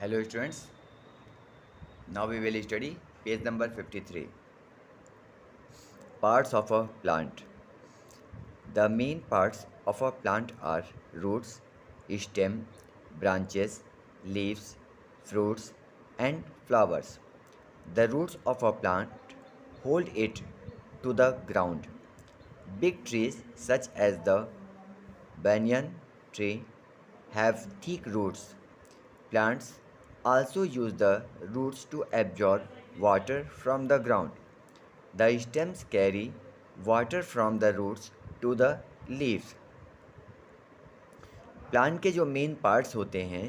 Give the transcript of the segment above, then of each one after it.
Hello students, now we will study page number 53. Parts of a plant. The main parts of a plant are roots, stem, branches, leaves, fruits, and flowers. The roots of a plant hold it to the ground. Big trees such as the banyan tree have thick roots. Plants also use the roots to absorb water from the ground. The stems carry water from the roots to the leaves. Plant के जो main parts होते हैं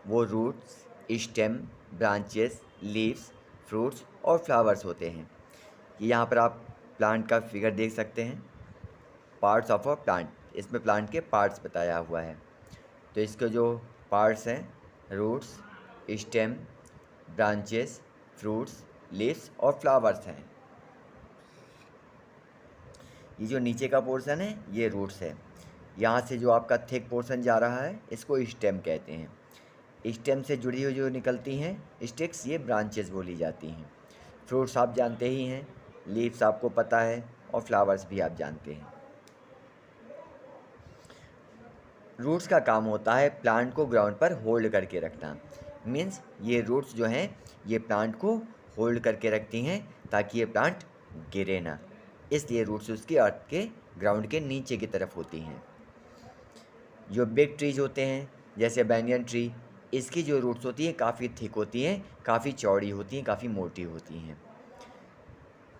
वो roots, stem, branches, leaves, fruits और flowers होते हैं। यहाँ पर आप प्लांट का फिगर देख सकते हैं। पार्ट्स ऑफ अ प्लांट, इसमें प्लांट के पार्ट्स बताया हुआ है। तो इसके जो पार्ट्स हैं roots, stem, branches, fruits, leaves और फ्लावर्स हैं। ये जो नीचे का पोर्शन है ये रूट्स है। यहाँ से जो आपका थिक पोर्शन जा रहा है इसको स्टेम कहते हैं। स्टेम से जुड़ी हुई जो निकलती हैं स्टिक्स ये ब्रांचेस बोली जाती हैं। फ्रूट्स आप जानते ही हैं, लीव्स आपको पता है और फ्लावर्स भी आप जानते हैं। रूट्स का काम होता है प्लांट को ग्राउंड पर होल्ड करके रखना। मीन्स ये रूट्स जो हैं ये प्लांट को होल्ड करके रखती हैं ताकि ये प्लांट गिरे ना, इसलिए रूट्स उसकी अर्थ के ग्राउंड के नीचे की तरफ होती हैं। जो बिग ट्रीज होते हैं जैसे बैंगन ट्री, इसकी जो रूट्स होती हैं काफ़ी थिक होती हैं, काफ़ी चौड़ी होती हैं, काफ़ी मोटी होती हैं।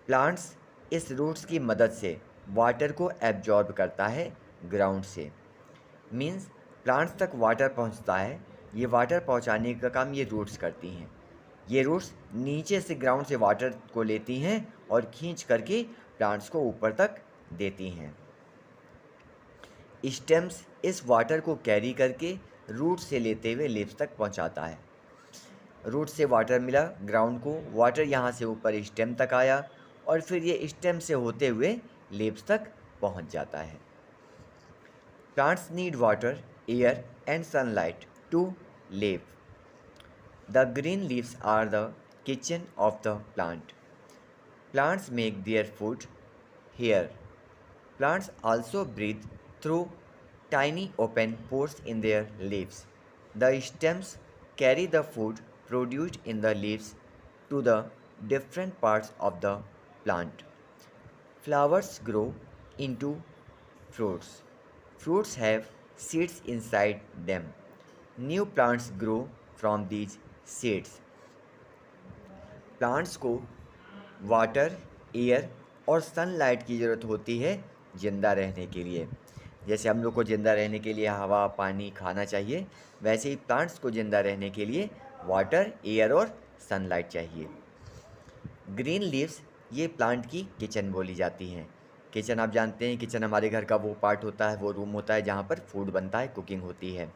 प्लांट्स इस रूट्स की मदद से वाटर को एब्जॉर्ब करता है ग्राउंड से। मीन्स प्लांट्स तक वाटर पहुंचता है, ये वाटर पहुंचाने का काम ये रूट्स करती हैं। ये रूट्स नीचे से ग्राउंड से वाटर को लेती हैं और खींच करके प्लांट्स को ऊपर तक देती हैं। स्टेम्स इस वाटर को कैरी करके रूट से लेते हुए लीव्स तक पहुंचाता है। रूट से वाटर मिला ग्राउंड को, वाटर यहाँ से ऊपर स्टेम तक आया और फिर ये स्टेम से होते हुए लीव्स तक पहुंच जाता है। Plants need water, air and sunlight to live. The green leaves are the kitchen of the plant. Plants make their food here. Plants also breathe through tiny open pores in their leaves. The stems carry the food produced in the leaves to the different parts of the plant. Flowers grow into fruits. Fruits have seeds inside them. New plants grow from these seeds. Plants को water, air और sunlight की ज़रूरत होती है ज़िंदा रहने के लिए। जैसे हम लोग को ज़िंदा रहने के लिए हवा, पानी, खाना चाहिए, वैसे ही प्लांट्स को ज़िंदा रहने के लिए वाटर, एयर और सनलाइट चाहिए। ग्रीन लीव्स ये प्लांट की किचन बोली जाती हैं। किचन आप जानते हैं, किचन हमारे घर का वो पार्ट होता है, वो रूम होता है जहाँ पर फूड बनता है, कुकिंग होती है।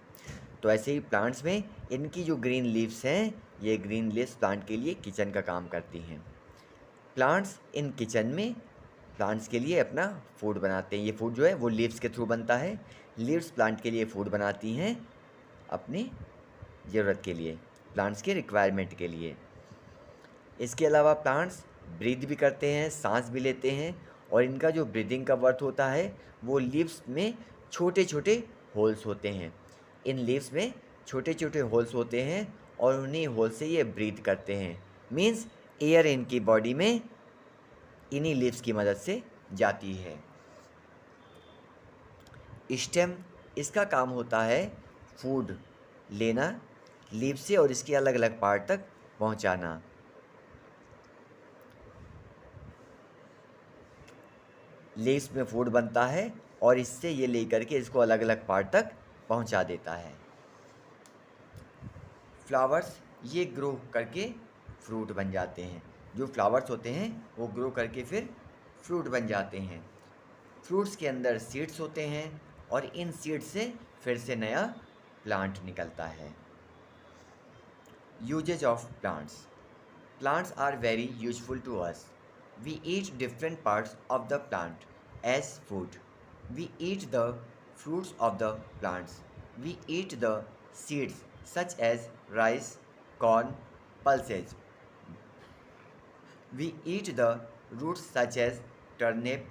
तो ऐसे ही प्लांट्स में इनकी जो ग्रीन लीव्स हैं ये ग्रीन लीव्स प्लांट के लिए किचन का काम करती हैं। प्लांट्स इन किचन में प्लांट्स के लिए अपना फूड बनाते हैं। ये फूड जो है वो लीव्स के थ्रू बनता है। लीव्स प्लांट के लिए फूड बनाती हैं अपनी ज़रूरत के लिए, प्लांट्स के रिक्वायरमेंट के लिए। इसके अलावा प्लांट्स ब्रीथ भी करते हैं, सांस भी लेते हैं, और इनका जो ब्रीदिंग का वर्थ होता है वो लीव्स में छोटे छोटे होल्स होते हैं। इन लीव्स में छोटे छोटे होल्स होते हैं और उन्हीं होल से ये ब्रीथ करते हैं। मीन्स एयर इनकी बॉडी में इन्हीं लीव्स की मदद से जाती है। स्टेम, इसका काम होता है फूड लेना लीव से और इसके अलग अलग पार्ट तक पहुंचाना। लीव्स में फूड बनता है और इससे ये लेकर के इसको अलग अलग पार्ट तक पहुंचा देता है। फ्लावर्स ये ग्रो करके फ्रूट बन जाते हैं। जो फ्लावर्स होते हैं वो ग्रो करके फिर फ्रूट बन जाते हैं। फ्रूट्स के अंदर सीड्स होते हैं और इन सीड्स से फिर से नया प्लांट निकलता है। Uses of plants. Plants are very useful to us. We eat different parts of the plant as food. We eat the fruits of the plants. We eat the seeds such as rice, corn, pulses. We eat the roots such as turnip,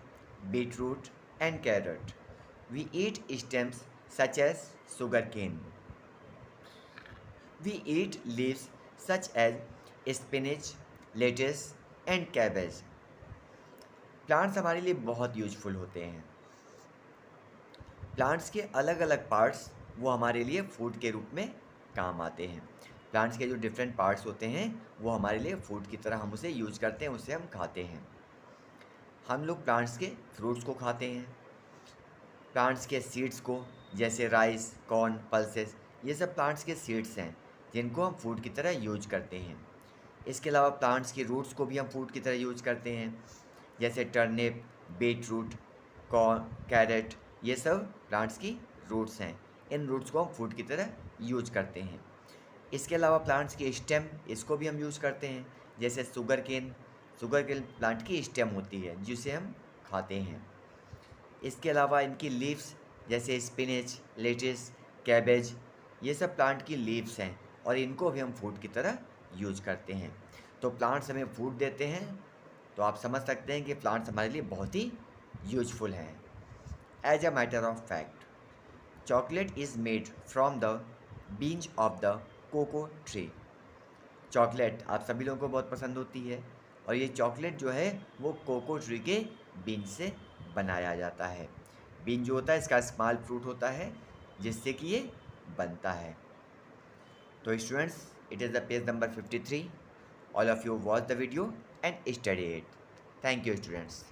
beetroot, and carrot. We eat stems such as sugarcane. We eat leaves such as spinach, lettuce, and cabbage. Plants हमारे लिए बहुत useful होते हैं। Plants के अलग अलग parts वो हमारे लिए फूड के रूप में काम आते हैं। प्लांट्स के जो डिफरेंट पार्ट्स होते हैं वो हमारे लिए फूड की तरह हम उसे यूज करते हैं, उसे हम खाते हैं। हम लोग प्लांट्स के फ्रूट्स को खाते हैं, प्लांट्स के सीड्स को, जैसे राइस, कॉर्न, पल्सेस, ये सब प्लांट्स के सीड्स हैं जिनको हम फूड की तरह यूज करते हैं। इसके अलावा प्लांट्स की रूट्स को भी हम फूड की तरह यूज करते हैं, जैसे turnip, beetroot, corn, carrot, ये सब प्लांट्स की रूट्स हैं। इन रूट्स को हम फूड की तरह यूज करते हैं। इसके अलावा प्लांट्स की स्टेम, इसको भी हम यूज़ करते हैं, जैसे शुगर केन प्लांट की स्टेम होती है जिसे हम खाते हैं। इसके अलावा इनकी लीव्स, जैसे स्पिनच, लेटिस, कैबेज, ये सब प्लांट की लीव्स हैं और इनको भी हम फूड की तरह यूज करते हैं। तो प्लांट्स हमें फूड देते हैं, तो आप समझ सकते हैं कि प्लांट्स हमारे लिए बहुत ही यूजफुल हैं। As a matter of fact, chocolate is made from the beans of the cocoa tree. Chocolate आप सभी लोगों को बहुत पसंद होती है और ये चॉकलेट जो है वो कोको ट्री के बीन से बनाया जाता है। बीन जो होता है इसका स्मॉल फ्रूट होता है जिससे कि ये बनता है। तो students, it is the page number 53। All of you watch the video and study it. Thank you students.